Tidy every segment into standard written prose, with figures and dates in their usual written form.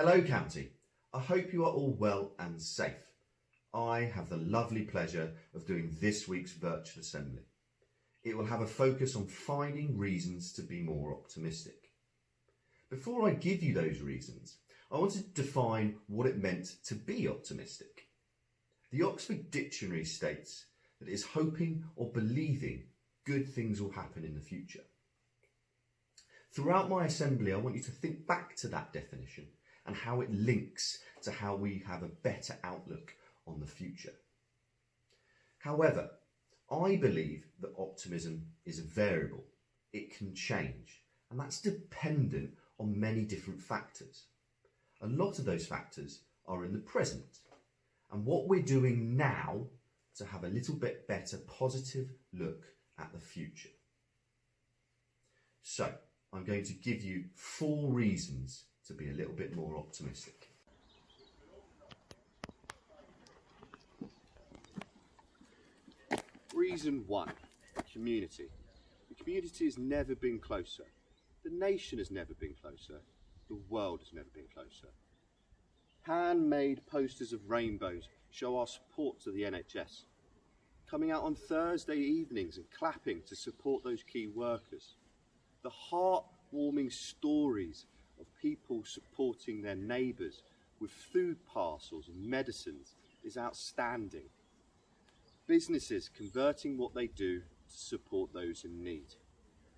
Hello County, I hope you are all well and safe. I have the lovely pleasure of doing this week's virtual assembly. It will have a focus on finding reasons to be more optimistic. Before I give you those reasons, I want to define what it meant to be optimistic. The Oxford Dictionary states that it is hoping or believing good things will happen in the future. Throughout my assembly, I want you to think back to that definition and how it links to how we have a better outlook on the future. However, I believe that optimism is a variable. It can change, and that's dependent on many different factors. A lot of those factors are in the present, and what we're doing now to have a little bit better positive look at the future. So, I'm going to give you 4 reasons to be a little bit more optimistic. Reason 1, community. The community has never been closer. The nation has never been closer. The world has never been closer. Handmade posters of rainbows show our support to the NHS. Coming out on Thursday evenings and clapping to support those key workers. The heartwarming stories of people supporting their neighbours with food parcels and medicines is outstanding. Businesses converting what they do to support those in need.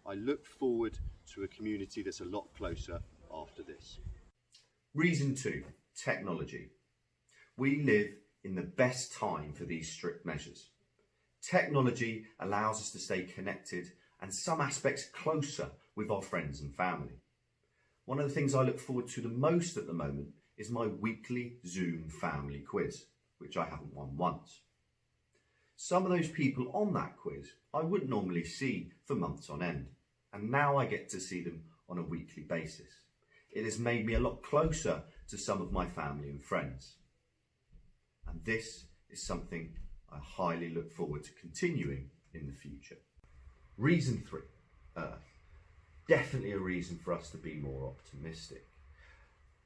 I look forward to a community that's a lot closer after this. Reason 2, technology. We live in the best time for these strict measures. Technology allows us to stay connected and some aspects closer with our friends and family. One of the things I look forward to the most at the moment is my weekly Zoom family quiz, which I haven't won once. Some of those people on that quiz I wouldn't normally see for months on end, and now I get to see them on a weekly basis. It has made me a lot closer to some of my family and friends. And this is something I highly look forward to continuing in the future. Reason 3, Earth. Definitely a reason for us to be more optimistic.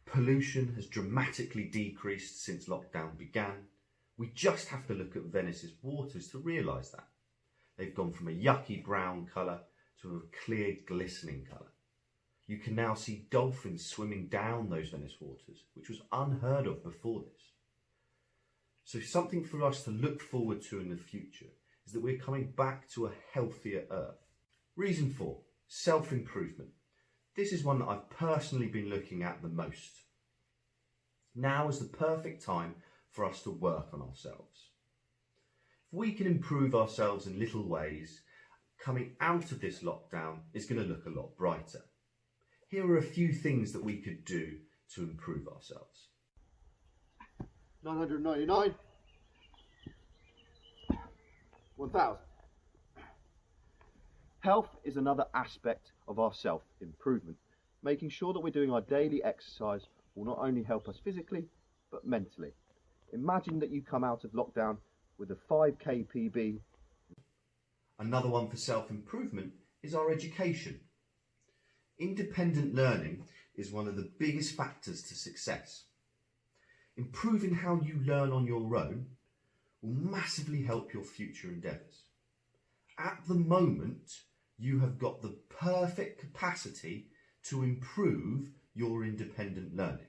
Pollution has dramatically decreased since lockdown began. We just have to look at Venice's waters to realise that. They've gone from a yucky brown colour to a clear glistening colour. You can now see dolphins swimming down those Venice waters, which was unheard of before this. So something for us to look forward to in the future is that we're coming back to a healthier Earth. Reason 4, self-improvement. This is one that I've personally been looking at the most. Now is the perfect time for us to work on ourselves. If we can improve ourselves in little ways, coming out of this lockdown is going to look a lot brighter. Here are a few things that we could do to improve ourselves. 999, 1000. Health is another aspect of our self-improvement. Making sure that we're doing our daily exercise will not only help us physically, but mentally. Imagine that you come out of lockdown with a 5k PB. Another one for self-improvement is our education. Independent learning is one of the biggest factors to success. Improving how you learn on your own will massively help your future endeavours. At the moment, you have got the perfect capacity to improve your independent learning.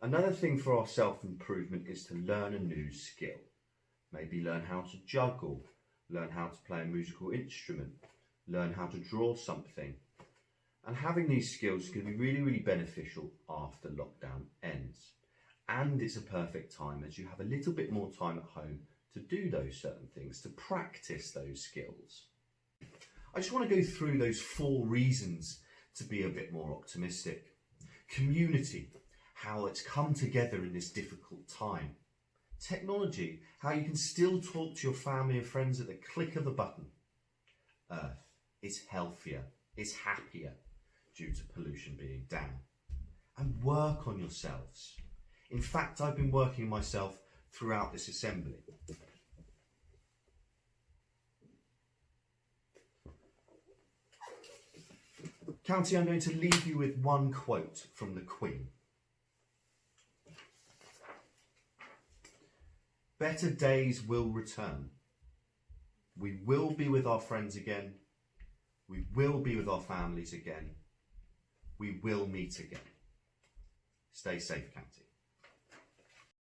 Another thing for our self-improvement is to learn a new skill. Maybe learn how to juggle, learn how to play a musical instrument, learn how to draw something. And having these skills can be really, really beneficial after lockdown ends. And it's a perfect time as you have a little bit more time at home to do those certain things, to practice those skills. I just want to go through those 4 reasons to be a bit more optimistic. Community, how it's come together in this difficult time. Technology, how you can still talk to your family and friends at the click of a button. Earth, it's healthier, it's happier due to pollution being down. And work on yourselves. In fact, I've been working on myself throughout this assembly. County, I'm going to leave you with one quote from the Queen. Better days will return. We will be with our friends again. We will be with our families again. We will meet again. Stay safe, County.